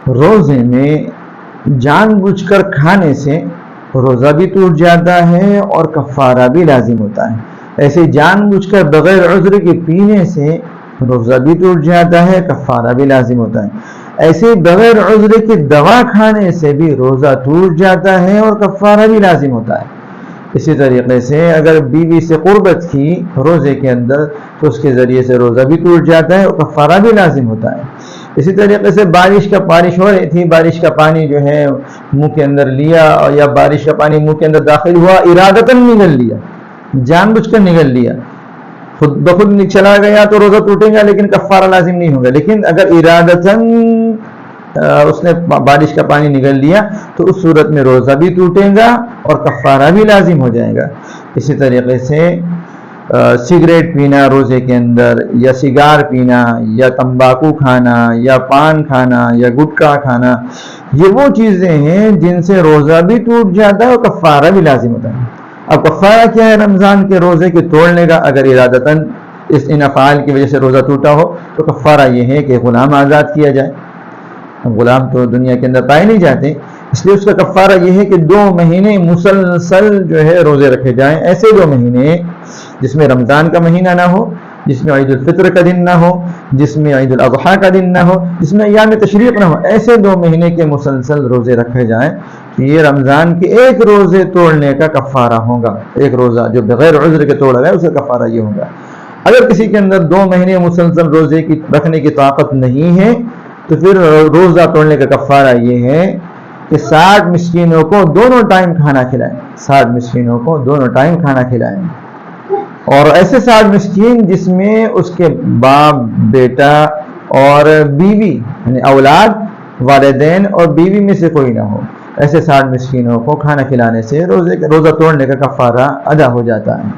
روزے میں جان بوجھ کر کھانے سے روزہ بھی ٹوٹ جاتا ہے اور کفارہ بھی لازم ہوتا ہے. ایسے جان بوجھ کر بغیر عذر کے پینے سے روزہ بھی ٹوٹ جاتا ہے، کفارہ بھی لازم ہوتا ہے. ایسے بغیر عذر کے دوا کھانے سے بھی روزہ ٹوٹ جاتا ہے اور کفارہ بھی لازم ہوتا ہے. اسی طریقے سے اگر بیوی سے قربت کی روزے کے اندر تو اس کے ذریعے سے روزہ بھی ٹوٹ جاتا ہے اور کفارہ بھی لازم ہوتا ہے. اسی طریقے سے بارش ہو رہی تھی، بارش کا پانی جو ہے منہ کے اندر لیا، یا بارش کا پانی منہ کے اندر داخل ہوا، ارادتاً نگل لیا، جان بوجھ کر نگل لیا، خود بخود چلا گیا تو روزہ ٹوٹے گا لیکن کفارہ لازم نہیں ہوگا. لیکن اگر ارادتاً اس نے بارش کا پانی نگل لیا تو اس صورت میں روزہ بھی ٹوٹے گا اور کفارہ بھی لازم ہو جائے گا. اسی طریقے سے سگریٹ پینا روزے کے اندر، یا سگار پینا، یا تمباکو کھانا، یا پان کھانا، یا گٹکا کھانا، یہ وہ چیزیں ہیں جن سے روزہ بھی ٹوٹ جاتا ہے اور کفارہ بھی لازم ہوتا ہے. اب کفارہ کیا ہے رمضان کے روزے کے توڑنے کا؟ اگر ارادتاً ان افعال کی وجہ سے روزہ ٹوٹا ہو تو کفارہ یہ ہے کہ غلام آزاد کیا جائے. غلام تو دنیا کے اندر پائے نہیں جاتے، اس لیے اس کا کفارہ یہ ہے کہ 2 مہینے مسلسل جو ہے روزے رکھے جائیں. ایسے 2 مہینے جس میں رمضان کا مہینہ نہ ہو، جس میں عید الفطر کا دن نہ ہو، جس میں عید الاضحیٰ کا دن نہ ہو، جس میں ایام تشریق نہ ہو، ایسے 2 مہینے کے مسلسل روزے رکھے جائیں کہ یہ رمضان کے ایک روزے توڑنے کا کفارہ ہوگا. ایک روزہ جو بغیر عذر کے توڑا گیا اس کا کفارہ یہ ہوگا. اگر کسی کے اندر 2 مہینے مسلسل روزے کی رکھنے کی طاقت نہیں ہے تو پھر روزہ توڑنے کا کفارہ یہ ہے کہ 60 مسکینوں کو دونوں ٹائم کھانا کھلائیں. 60 مسکینوں کو دونوں ٹائم کھانا کھلائیں، اور ایسے 60 مسکین جس میں اس کے باپ، بیٹا اور بیوی، یعنی اولاد، والدین اور بیوی میں سے کوئی نہ ہو. ایسے 60 مسکینوں کو کھانا کھلانے سے روزہ توڑنے کا کفارہ ادا ہو جاتا ہے.